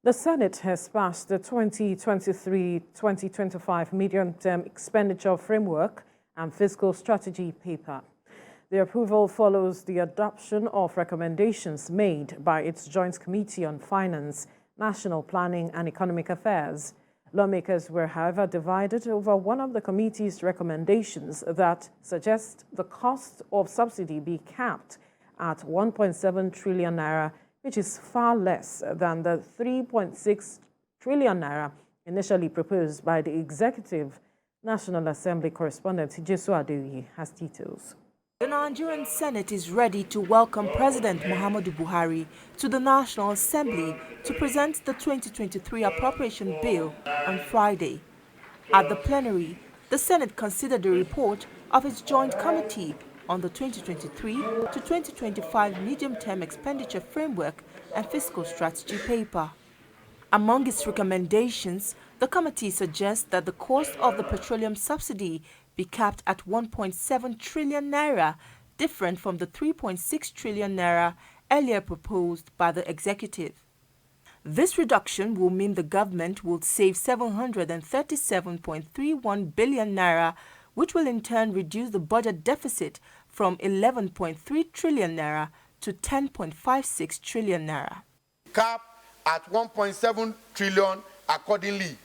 The Senate has passed the 2023-2025 Medium-Term Expenditure Framework and Fiscal Strategy paper. The approval follows the adoption of recommendations made by its Joint Committee on Finance, National Planning and Economic Affairs. Lawmakers were, however, divided over one of the committee's recommendations that suggests the cost of subsidy be capped at 1.7 trillion naira, which is far less than the 3.6 trillion naira initially proposed by the Executive. National Assembly correspondent Jesu Adeoye has details. The Nigerian Senate is ready to welcome President Muhammadu Buhari to the National Assembly to present the 2023 Appropriation Bill on Friday. At the plenary, the Senate considered the report of its Joint Committee on the 2023 to 2025 Medium-Term Expenditure Framework and Fiscal Strategy paper. Among its recommendations, the committee suggests that the cost of the petroleum subsidy be capped at 1.7 trillion naira, different from the 3.6 trillion naira earlier proposed by the executive. This reduction will mean the government will save 737.31 billion naira, which will in turn reduce the budget deficit from 11.3 trillion naira to 10.56 trillion naira. Cap at 1.7 trillion accordingly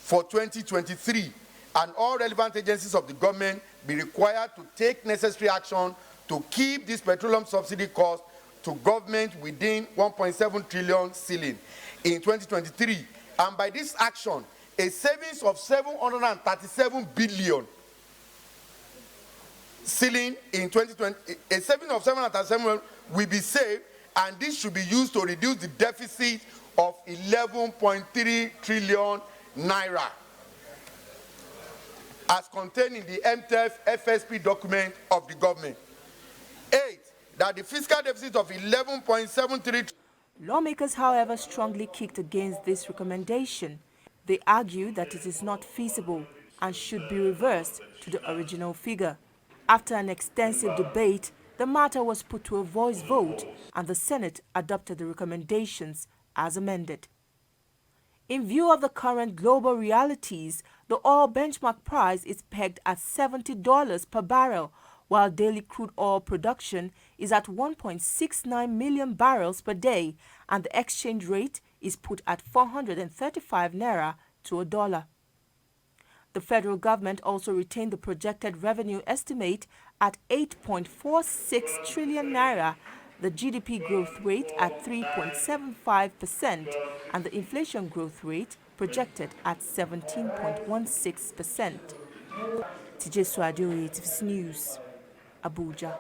for 2023, and all relevant agencies of the government be required to take necessary action to keep this petroleum subsidy cost to government within 1.7 trillion ceiling in 2023. And by this action, a savings of 737 billion ceiling in 2020, a saving of 737 will be saved, and this should be used to reduce the deficit of 11.3 trillion naira as contained in the MTEF FSP document of the government. 8. That the fiscal deficit of 11.73. Lawmakers, however, strongly kicked against this recommendation. They argue that it is not feasible and should be reversed to the original figure. After an extensive debate, the matter was put to a voice vote and the Senate adopted the recommendations as amended. In view of the current global realities, the oil benchmark price is pegged at $70 per barrel, while daily crude oil production is at 1.69 million barrels per day, and the exchange rate is put at 435 naira to a dollar. The federal government also retained the projected revenue estimate at 8.46 trillion naira, the GDP growth rate at 3.75%, and the inflation growth rate projected at 17.16%. Jesu Adeoye, News, Abuja.